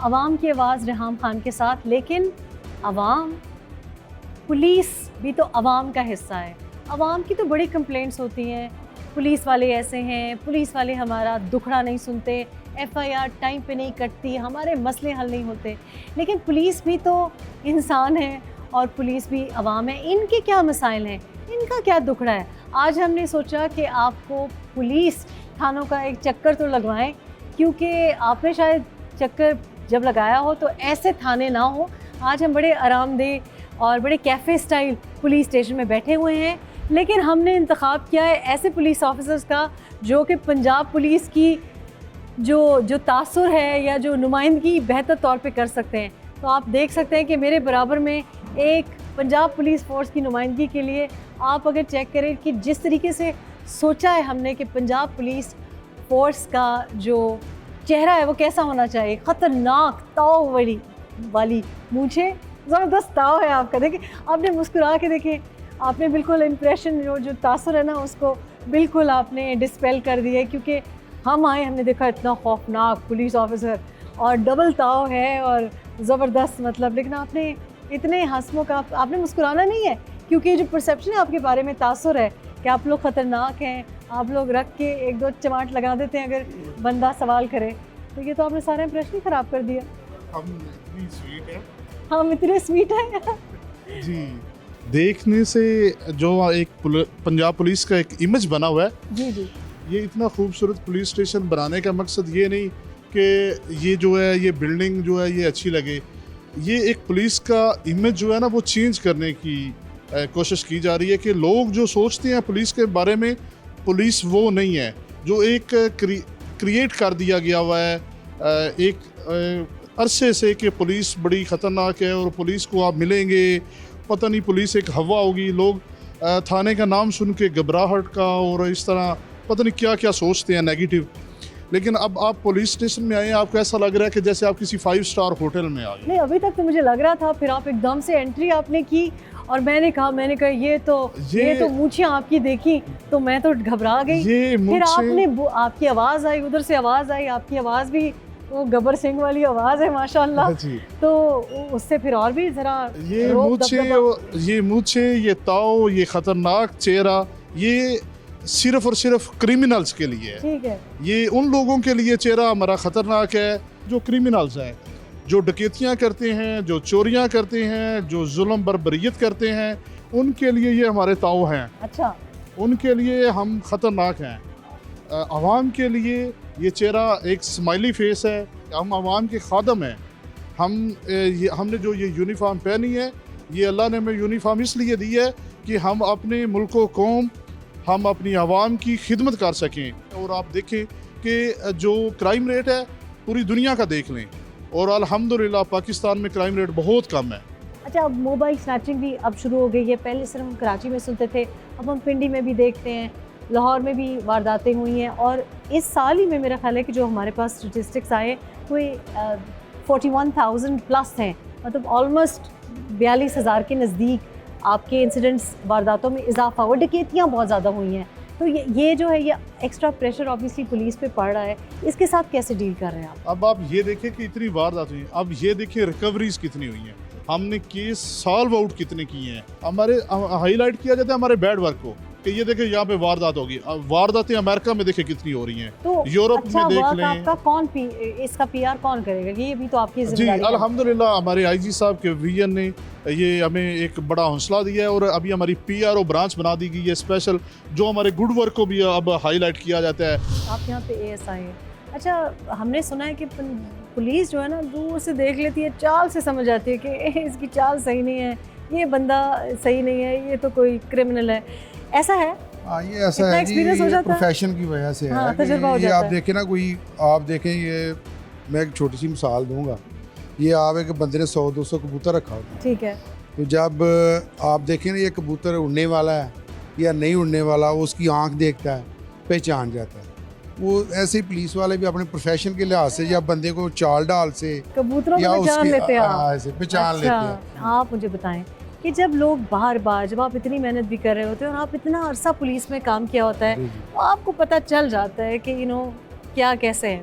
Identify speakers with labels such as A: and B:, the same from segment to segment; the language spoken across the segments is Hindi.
A: अवाम की आवाज़ रेहाम खान के साथ। लेकिन अवाम, पुलिस भी तो अवाम का हिस्सा है। अवाम की तो बड़ी कंप्लेंट्स होती हैं, पुलिस वाले ऐसे हैं, पुलिस वाले हमारा दुखड़ा नहीं सुनते, FIR टाइम पे नहीं कटती, हमारे मसले हल नहीं होते। लेकिन पुलिस भी तो इंसान है और पुलिस भी अवाम है। इनके क्या मसाइल हैं, इनका क्या दुखड़ा है? आज हमने सोचा कि आपको पुलिस थानों का एक चक्कर तो लगवाएं, क्योंकि आपने शायद चक्कर जब लगाया हो तो ऐसे थाने ना हो। आज हम बड़े आरामदेह और बड़े कैफ़े स्टाइल पुलिस स्टेशन में बैठे हुए हैं, लेकिन हमने इंतखाब किया है ऐसे पुलिस ऑफिसर्स का जो कि पंजाब पुलिस की जो तासुर है या जो नुमाइंदगी बेहतर तौर पे कर सकते हैं। तो आप देख सकते हैं कि मेरे बराबर में एक पंजाब पुलिस फ़ोर्स की नुमाइंदगी के लिए आप अगर चेक करें कि जिस तरीके से सोचा है हमने कि पंजाब पुलिस फ़ोर्स का जो चेहरा है वो कैसा होना चाहिए, ख़तरनाक ताव वाली मूंछें, ज़बरदस्त ताव है आपका। देखिए, आपने मुस्कुरा के देखें, आपने बिल्कुल इम्प्रेशन जो तासुर है ना उसको बिल्कुल आपने डिस्पेल कर दिया है, क्योंकि हम आए, हमने देखा इतना खौफनाक पुलिस ऑफिसर और डबल ताव है और ज़बरदस्त मतलब। लेकिन आपने इतने हंसमुख, आपने मुस्कुराना नहीं है, क्योंकि जो परसेप्शन है आपके बारे में, तासुर है कि आप लोग ख़तरनाक हैं, आप लोग रख के एक दो चमाट लगा देते हैं अगर बंदा सवाल करे। तो ये तो आपने सारा इंप्रेशन ही ख़राब कर दिया।
B: हम इतनी स्वीट है,
A: हम इतने स्वीट हैं
B: जी। देखने से जो एक पंजाब पुलिस का एक इमेज बना हुआ है,
A: जी जी,
B: ये इतना खूबसूरत पुलिस स्टेशन बनाने का मकसद ये नहीं कि ये जो है ये बिल्डिंग जो है ये अच्छी लगे। ये एक पुलिस का इमेज जो है ना वो चेंज करने की कोशिश की जा रही है कि लोग जो सोचते हैं पुलिस के बारे में, पुलिस वो नहीं है। जो एक क्रिएट कर दिया गया हुआ है एक अरसे से कि पुलिस बड़ी ख़तरनाक है और पुलिस को आप मिलेंगे, पता नहीं पुलिस एक हवा होगी, लोग थाने का नाम सुन के घबराहट का और इस तरह पता नहीं क्या क्या सोचते हैं नेगेटिव। लेकिन अब आप पुलिस स्टेशन में आए हैं, आपको ऐसा लग रहा है कि जैसे आप किसी 5 स्टार होटल में आ गए।
A: नहीं, अभी तक तो मुझे लग रहा था, फिर आप एकदम से एंट्री आपने की और मैंने कहा ये तो मूंछें आपकी देखी तो मैं तो घबरा गई। फिर आपकी आवाज़ आई, उधर से आवाज़ आई, आपकी आवाज़ भी वो गब्बर सिंह वाली आवाज़ है माशाल्लाह। तो उससे फिर और भी ज़रा
B: ये मूंछें, ये ताव, ये ख़तरनाक चेहरा, ये सिर्फ और सिर्फ क्रिमिनल्स के लिए है।
A: ठीक है,
B: ये उन लोगों के लिए चेहरा हमारा ख़तरनाक है जो क्रिमिनल्स हैं, जो डकैतियाँ करते हैं, जो चोरियाँ करते हैं, जो जुल्म बर्बरियत करते हैं, उनके लिए ये हमारे ताव हैं।
A: अच्छा,
B: उनके लिए हम ख़तरनाक हैं। आवाम के लिए ये चेहरा एक स्माइली फेस है। हम आवाम के खादम हैं। हमने जो ये यूनिफॉर्म पहनी है, ये अल्लाह ने हमें यूनिफॉर्म इसलिए दी है कि हम अपने मुल्क व कौम, हम अपनी आवाम की खिदमत कर सकें। और आप देखें कि जो क्राइम रेट है पूरी दुनिया का देख लें, और अल्हम्दुलिल्लाह पाकिस्तान में क्राइम रेट बहुत कम है।
A: अच्छा, अब मोबाइल स्नैचिंग भी अब शुरू हो गई है। पहले सिर्फ हम कराची में सुनते थे, अब हम पिंडी में भी देखते हैं, लाहौर में भी वारदातें हुई हैं। और इस साल ही में मेरा ख्याल है कि जो हमारे पास स्टेटिस्टिक्स आए कोई 41,000 प्लस हैं, मतलब ऑलमोस्ट 42,000 के नज़दीक आपके इंसिडेंट्स, वारदातों में इजाफा हुआ। डकैतियाँ बहुत ज़्यादा हुई हैं। तो ये जो है ये एक्स्ट्रा प्रेशर ऑब्वियसली पुलिस पे पड़ रहा है, इसके साथ कैसे डील कर रहे हैं आप?
B: अब आप ये देखें कि इतनी वारदात हुई, अब ये देखें रिकवरीज कितनी हुई हैं, हमने केस सॉल्व आउट कितने किए हैं। हमारे हाईलाइट किया जाता है हमारे बैड वर्क को कि ये देखें यहाँ पे वारदात होगी। अब वारदातें अमेरिका में देखें कितनी हो रही हैं,
A: तो
B: यूरोप में देख लें।
A: आपका कौन इसका PR कौन करेगा? ये भी तो आपकी
B: जी
A: जिम्मेदारी है।
B: अल्हम्दुलिल्लाह हमारे IG साहब के विजन ने ये हमें एक बड़ा हौसला दिया है, और अभी हमारी PRO ब्रांच बना दी गई है स्पेशल, जो हमारे गुड वर्क को भी अब हाईलाइट किया जाता है।
A: आप यहाँ पे ASI है। अच्छा, हमने सुना है कि पुलिस जो है ना दूर से देख लेती है, चाल से समझ आती है कि इसकी चाल सही नहीं है, ये बंदा सही नहीं है, ये तो कोई क्रिमिनल है। ऐसा है?
C: ये ऐसा है कि ये प्रोफेशन की वजह से है।
A: तजुर्बा हो
C: ये
A: जाता
C: आप
A: है।
C: देखें ना, कोई आप देखें, ये मैं एक छोटी सी मिसाल दूंगा। ये आप एक बंदे ने 100-200 कबूतर रखा होता है,
A: ठीक है,
C: तो जब आप देखें ना ये कबूतर उड़ने वाला है या नहीं उड़ने वाला, वो उसकी आंख देखता है, पहचान जाता है। वो ऐसे ही पुलिस वाले भी अपने प्रोफेशन के लिहाज से या बंदे को चाल डाल से
A: कबूतरों को पहचान लेते हैं आप।
C: ऐसे पहचान लेते हैं।
A: आप मुझे बताएं कि जब लोग बार जब आप इतनी मेहनत भी कर रहे होते हैं और आप इतना अरसा पुलिस में काम किया होता है, तो आपको पता चल जाता है कि क्या कैसे है।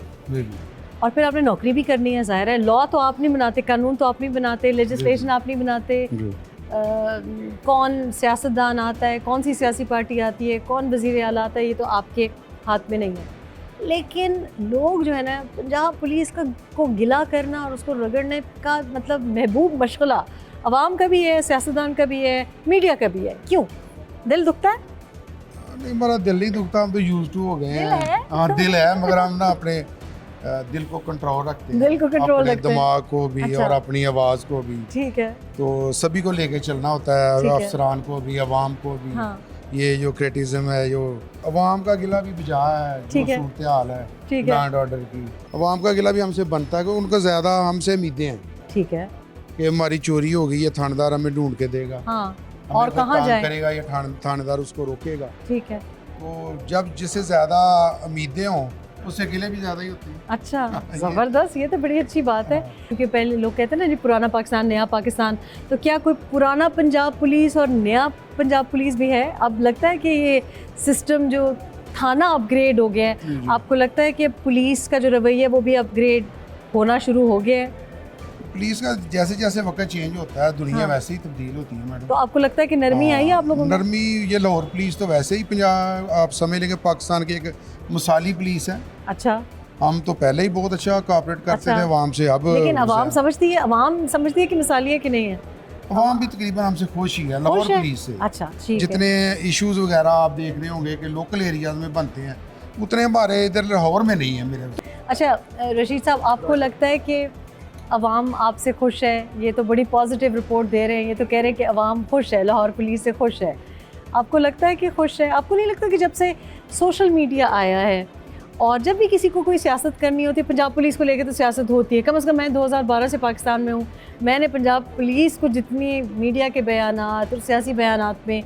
A: और फिर आपने नौकरी भी करनी है, ज़ाहिर है। लॉ तो आप नहीं बनाते, कानून तो आप नहीं बनाते, लेजिस्लेशन आप नहीं बनाते। कौन सियासतदान आता है, कौन सी सियासी पार्टी आती है, कौन वज़ीर आला आता है, ये तो आपके हाथ में नहीं है। लेकिन लोग जो है ना, पंजाब पुलिस को गिला करना और उसको रगड़ने का मतलब महबूब मशगला अवाम का भी है, सियासतदान का भी है, मीडिया का भी है। क्यों? दिल दुखता है?
C: नहीं, हमारा दिल नहीं दुखता, हम तो यूज टू हो गए
A: दिल
C: हैं।
A: है?
C: हाँ, दिल है, मगर हम ना अपने दिल को कंट्रोल रखते हैं,
A: दिल को कंट्रोल
C: अपने
A: रखते हैं।
C: दिमाग को भी
A: अच्छा।
C: और अपनी आवाज़ को भी।
A: ठीक है।
C: तो सभी को लेके चलना होता है,
A: ठीक है।
C: अफसरान को भी, अवाम को भी।
A: हाँ,
C: ये जो क्रिटिसिज्म है, जो अवाम का गिला भी बजा है, जो
A: ठीक है।
C: सूरत हाल है
A: ठीक है।
C: लॉ एंड ऑर्डर की, अवाम का गिला भी हमसे बनता है, क्योंकि उनको ज़्यादा हमसे उम्मीदें हैं
A: ठीक है।
C: कि हमारी चोरी हो गई है, थानेदार हमें ढूंढ के देगा,
A: हाँ,
C: हमें
A: और
C: कोई
A: कहाँ
C: काम
A: जाए?
C: करेगा, ये थानेदार उसको रोकेगा।
A: ठीक है।
C: तो जब जिससे ज़्यादा उम्मीदें हों, उससे गिले भी ज़्यादा ही होते हैं।
A: अच्छा,
C: ये-
A: ज़बरदस्त, ये तो बड़ी अच्छी बात है। क्योंकि पहले लोग कहते हैं ना जी, पुराना पाकिस्तान नया पाकिस्तान, तो क्या कोई पुराना पंजाब पुलिस और नया पंजाब पुलिस भी है? अब लगता है कि ये सिस्टम जो थाना अपग्रेड हो गया है, आपको लगता है कि पुलिस का जो रवैया है वो भी अपग्रेड होना शुरू हो गया है?
C: पुलिस का जैसे जैसे वक्त चेंज होता है, दुनिया
A: हाँ।
C: वैसे ही तब्दील होती है मैडम।
A: तो आपको लगता है कि नरमी आई है आप लोगों में?
C: नरमी, ये लाहौर पुलिस तो वैसे ही पंजाब, आप समझ लेंगे पाकिस्तान की एक मिसाली पुलिस है।
A: अच्छा,
C: हम तो पहले ही बहुत अच्छा कोऑपरेट करते
A: अच्छा।
C: थे अवाम से। अब
A: लेकिन अवाम समझती है कि मिसाली है कि नहीं है?
C: अवाम भी तकरीबन हमसे खुश ही है लाहौर
A: खुश है?
C: पुलिस से।
A: अच्छा, ठीक है।
C: जितने इश्यूज वगैरह आप देख रहे होंगे कि लोकल एरियाज में बनते हैं, उतने हमारे इधर लाहौर में नहीं है मेरे।
A: अच्छा, रशीद साहब, आपको लगता है कि अवाम आपसे खुश है? ये तो बड़ी पॉजिटिव रिपोर्ट दे रहे हैं, ये तो कह रहे हैं कि अवाम खुश है, लाहौर पुलिस से खुश है। आपको लगता है कि खुश है? आपको नहीं लगता कि जब से सोशल मीडिया आया है और जब भी किसी को कोई सियासत करनी होती है, पंजाब पुलिस को लेकर तो सियासत होती है, कम से कम मैं 2012 से पाकिस्तान में हूँ, मैंने पंजाब पुलिस को जितनी मीडिया के बयानात और सियासी बयानात में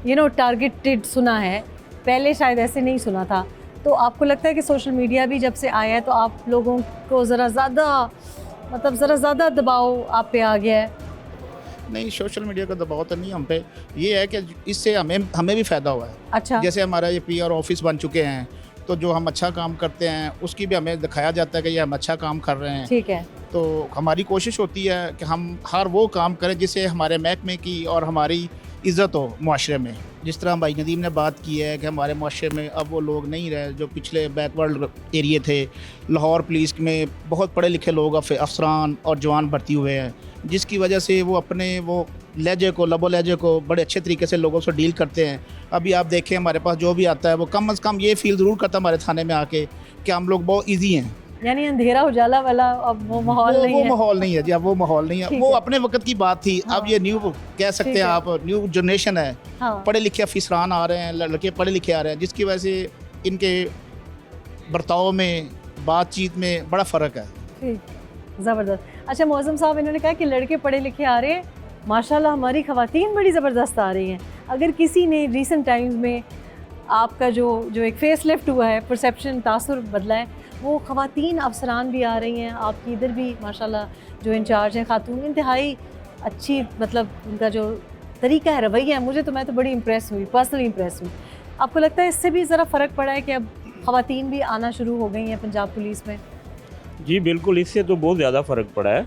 A: टारगेटेड सुना है, पहले शायद ऐसे नहीं सुना था। तो आपको लगता है कि सोशल मीडिया भी जब से आया है तो आप लोगों को ज़रा ज़्यादा दबाव आप पे आ गया है?
D: नहीं, सोशल मीडिया का दबाव तो नहीं हम पे, ये है कि इससे हमें भी फ़ायदा हुआ है।
A: अच्छा,
D: जैसे हमारा ये पीआर ऑफिस बन चुके हैं, तो जो हम अच्छा काम करते हैं उसकी भी हमें दिखाया जाता है कि ये हम अच्छा काम कर रहे हैं।
A: ठीक है।
D: तो हमारी कोशिश होती है कि हम हर वो काम करें जिससे हमारे महकमे की और हमारी इज़्ज़त हो मुआशरे में। जिस तरह भाई नदीम ने बात की है कि हमारे मुआशरे में अब वो लोग नहीं रहे जो पिछले बैकवर्ड एरिए थे। लाहौर पुलिस में बहुत पढ़े लिखे लोग अफसरान और जवान भर्ती हुए हैं, जिसकी वजह से वो अपने वो लहजे को, लबो लहजे को बड़े अच्छे तरीके से लोगों से डील करते हैं। अभी आप देखें, हमारे पास जो भी आता है वो कम से कम ये फील ज़रूर करता है हमारे थाने में आके कि हम लोग बहुत ईजी हैं।
A: यानी अंधेरा उजाला वाला अब वो माहौल नहीं
D: वो
A: है।
D: माहौल नहीं है जी, अब वो माहौल नहीं है।
A: ठीक
D: वो
A: है।
D: अपने वक्त की बात थी।
A: हाँ।
D: अब ये न्यू कह सकते
A: ठीक
D: हैं
A: है।
D: आप, न्यू जनरेशन है।
A: हाँ,
D: पढ़े लिखे अफसरान आ रहे हैं, लड़के पढ़े लिखे आ रहे हैं, जिसकी वजह से इनके बर्ताव में, बातचीत में बड़ा फ़र्क है।
A: ठीक, ज़बरदस्त। अच्छा, मौज़म साहब, इन्होंने कहा कि लड़के पढ़े लिखे आ रहे हैं, माशाल्लाह हमारी ख़वातीन बड़ी ज़बरदस्त आ रही हैं। अगर किसी ने रिसेंट टाइम्स में आपका जो एक फेस लिफ्ट हुआ है, परसेप्शन, तासुर बदला है, वो ख़वातीन अफसरान भी आ रही हैं। आपकी इधर भी माशाल्लाह जो इंचार्ज हैं खातून, इंतहाई अच्छी, मतलब उनका जो तरीका है, रवैया है, मैं तो बड़ी इम्प्रेस हुई, पर्सनली इम्प्रेस हुई। आपको लगता है इससे भी ज़रा फ़र्क पड़ा है कि अब ख़वातीन भी आना शुरू हो गई हैं पंजाब पुलिस में?
E: जी बिल्कुल, इससे तो बहुत ज़्यादा फ़र्क पड़ा है।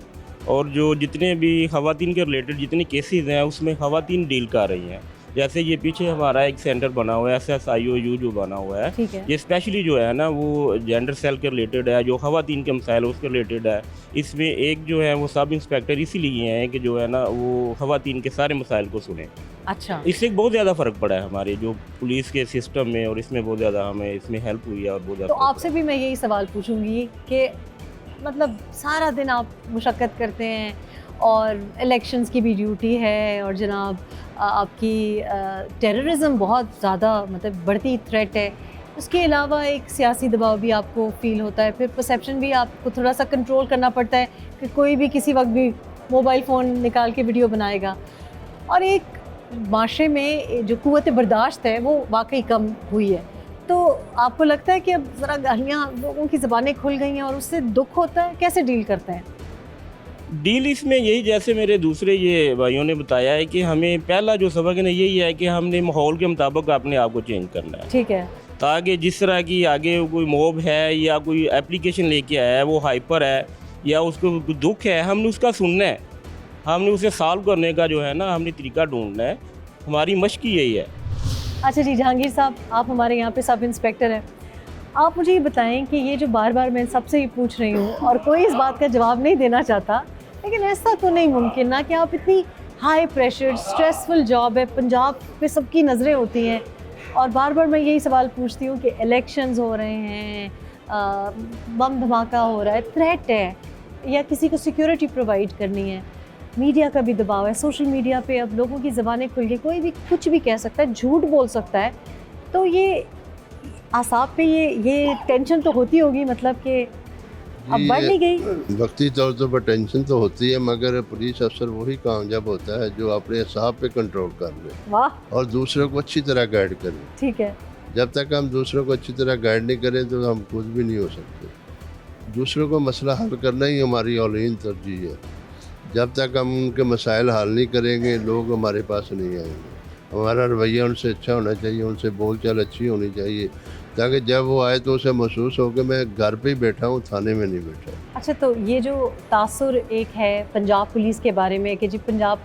E: और जो जितने भी ख़वातीन के रिलेटेड जितने केसेस हैं उसमें ख़वातीन डील कर रही हैं। जैसे ये पीछे हमारा एक सेंटर बना हुआ है, SSIOU जो बना हुआ है,
A: ठीक है।
E: ये स्पेशली जो है ना वो जेंडर सेल के रिलेटेड है, जो ख़वातीन के मसाइल उसके रिलेटेड है। इसमें एक जो है वो सब इंस्पेक्टर इसीलिए हैं कि जो है ना वो ख़वातीन के सारे मसाइल को सुने।
A: अच्छा,
E: इससे बहुत ज़्यादा फ़र्क पड़ा है हमारे जो पुलिस के सिस्टम में, और इसमें बहुत ज़्यादा हमें इसमें हेल्प हुई है और बहुत
A: तो
E: ज़्यादा।
A: आपसे भी मैं यही सवाल पूछूंगी कि मतलब सारा दिन आप मुशक्क़त करते हैं और इलेक्शंस की भी ड्यूटी है, और जनाब आपकी टेररिज्म बहुत ज़्यादा मतलब बढ़ती थ्रेट है, उसके अलावा एक सियासी दबाव भी आपको फ़ील होता है, फिर परसेप्शन भी आपको थोड़ा सा कंट्रोल करना पड़ता है कि कोई भी किसी वक्त भी मोबाइल फ़ोन निकाल के वीडियो बनाएगा, और एक माशरे में जो क़ुव्वत बर्दाश्त है वो वाकई कम हुई है। तो आपको लगता है कि अब ज़रा गालियाँ, लोगों की ज़बानें खुल गई हैं और उससे दुख होता है? कैसे डील करते हैं?
E: डील इसमें यही, जैसे मेरे दूसरे ये भाइयों ने बताया है कि हमें पहला जो सबक है ना यही है कि हमने माहौल के मुताबिक अपने आप को चेंज करना है।
A: ठीक है।
E: ताकि जिस तरह की आगे कोई मॉब है या कोई एप्लीकेशन लेके आया है वो हाइपर है या उसको कोई दुख है, हमने उसका सुनना है, हमने उसे सॉल्व करने का जो है ना हमने तरीका ढूंढना है। हमारी मशक ही यही है।
A: अच्छा जी, जहांगीर साहब, आप हमारे यहाँ पे सब इंस्पेक्टर हैं। आप मुझे ये बताएं कि ये जो बार बार मैं सबसे ही पूछ रही हूँ और कोई इस बात का जवाब नहीं देना चाहता, लेकिन ऐसा तो नहीं मुमकिन ना कि आप इतनी हाई प्रेशर स्ट्रेसफुल जॉब है, पंजाब पे सबकी नज़रें होती हैं और बार बार मैं यही सवाल पूछती हूँ कि इलेक्शंस हो रहे हैं, बम धमाका हो रहा है, थ्रेट है या किसी को सिक्योरिटी प्रोवाइड करनी है, मीडिया का भी दबाव है, सोशल मीडिया पे अब लोगों की ज़बानें खुल गई, कोई भी कुछ भी कह सकता है, झूठ बोल सकता है। तो ये आसाब पे ये टेंशन तो होती होगी, मतलब कि अब बढ़ नहीं गई।
F: वक्ती तौर पर टेंशन तो होती है, मगर पुलिस अफसर वही कामयाब होता है जो अपने असाब पे कंट्रोल कर ले
A: वाह,
F: और दूसरों को अच्छी तरह गाइड करे।
A: ठीक है।
F: जब तक हम दूसरों को अच्छी तरह गाइड नहीं करें तो हम कुछ भी नहीं हो सकते। दूसरों को मसला हल करना ही हमारी औलीन तरजीह है। जब तक हम उनके मसाइल हल नहीं करेंगे लोग हमारे पास नहीं आएंगे। हमारा रवैया उनसे अच्छा होना चाहिए, उनसे बोलचाल अच्छी होनी चाहिए, ताकि जब वो आए तो उसे महसूस हो कि मैं घर पे ही बैठा हूँ, थाने में नहीं बैठा।
A: अच्छा, तो ये जो तासुर एक है पंजाब पुलिस के बारे में कि जी पंजाब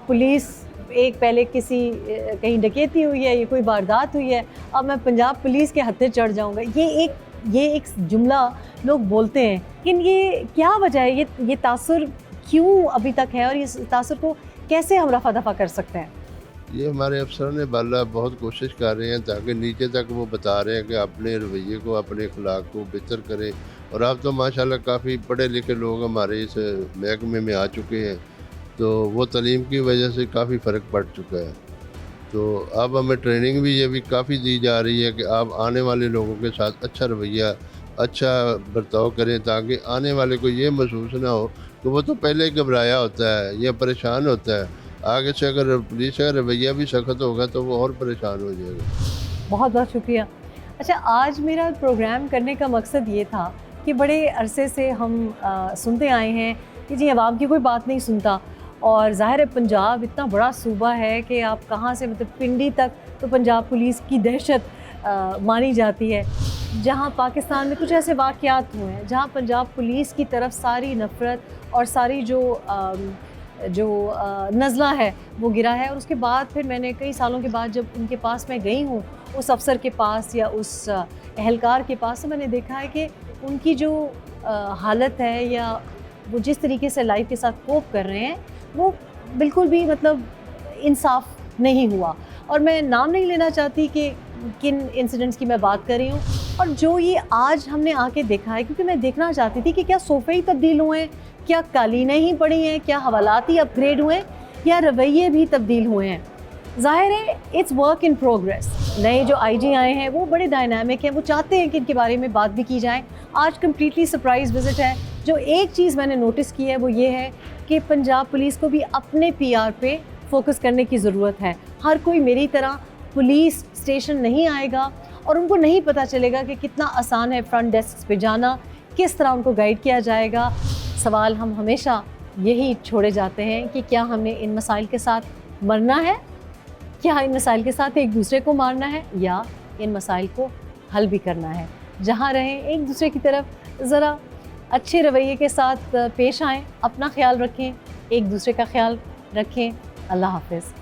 A: पुलिस एक पहले किसी कहीं डकैती हुई है, ये कोई वारदात हुई है, अब मैं पंजाब पुलिस के हत्थे चढ़ जाऊंगा, ये एक जुमला लोग बोलते हैं, लेकिन ये क्या वजह है, ये तासुर क्यों अभी तक है और इस तासुर को कैसे हम रफा दफा कर सकते हैं?
F: ये हमारे अफसरों ने बाला बहुत कोशिश कर रहे हैं ताकि नीचे तक वो बता रहे हैं कि अपने रवैये को, अपने अखलाक को बेहतर करें। और अब तो माशाल्लाह काफ़ी पढ़े लिखे लोग हमारे इस महकमे में आ चुके हैं, तो वो तालीम की वजह से काफ़ी फ़र्क पड़ चुका है। तो अब हमें ट्रेनिंग भी ये भी काफ़ी दी जा रही है कि आप आने वाले लोगों के साथ अच्छा रवैया, अच्छा बर्ताव करें, ताकि आने वाले को ये महसूस ना हो कि वो तो पहले ही घबराया होता है या परेशान होता है। आगे से अगर पुलिस का रवैया भी सख्त होगा तो वो और परेशान हो जाएगा।
A: बहुत बहुत शुक्रिया। अच्छा, आज मेरा प्रोग्राम करने का मकसद ये था कि बड़े अरसे से हम सुनते आए हैं कि जी आवाम की कोई बात नहीं सुनता, और ज़ाहिर है पंजाब इतना बड़ा सूबा है कि आप कहाँ से, मतलब पिंडी तक तो पंजाब पुलिस की दहशत मानी जाती है। जहाँ पाकिस्तान में कुछ ऐसे वाक़यात हुए हैं जहाँ पंजाब पुलिस की तरफ सारी नफ़रत और सारी जो नज़ला है वो गिरा है। और उसके बाद फिर मैंने कई सालों के बाद जब उनके पास मैं गई हूँ, उस अफसर के पास या उस एहलकार के पास, तो मैंने देखा है कि उनकी जो हालत है या वो जिस तरीके से लाइफ के साथ कोप कर रहे हैं वो बिल्कुल भी मतलब इंसाफ नहीं हुआ। और मैं नाम नहीं लेना चाहती कि किन इंसिडेंट्स की मैं बात कर रही हूँ। और जो ये आज हमने आके देखा है, क्योंकि मैं देखना चाहती थी कि क्या सोफ़े ही तब्दील हुए हैं, क्या कालीनें ही पड़ी हैं, क्या हवालात ही अपग्रेड हुए हैं, या रवैये भी तब्दील हुए हैं। ज़ाहिर है इट्स वर्क इन प्रोग्रेस। नए जो आईजी आए हैं वो बड़े डायनामिक हैं, वो चाहते हैं कि इनके बारे में बात भी की जाए। आज कम्प्लीटली सरप्राइज़ विज़िट है। जो एक चीज़ मैंने नोटिस की है वो ये है कि पंजाब पुलिस को भी अपने PR पे फोकस करने की ज़रूरत है। हर कोई मेरी तरह पुलिस स्टेशन नहीं आएगा और उनको नहीं पता चलेगा कि कितना आसान है फ्रंट डेस्क पे जाना, किस तरह उनको गाइड किया जाएगा। सवाल हम हमेशा यही छोड़े जाते हैं कि क्या हमने इन मसाइल के साथ मरना है, क्या इन मसाइल के साथ एक दूसरे को मारना है, या इन मसाइल को हल भी करना है। जहाँ रहें एक दूसरे की तरफ ज़रा अच्छे रवैये के साथ पेश आएँ, अपना ख्याल रखें, एक दूसरे का ख्याल रखें। अल्लाह हाफ़िज़।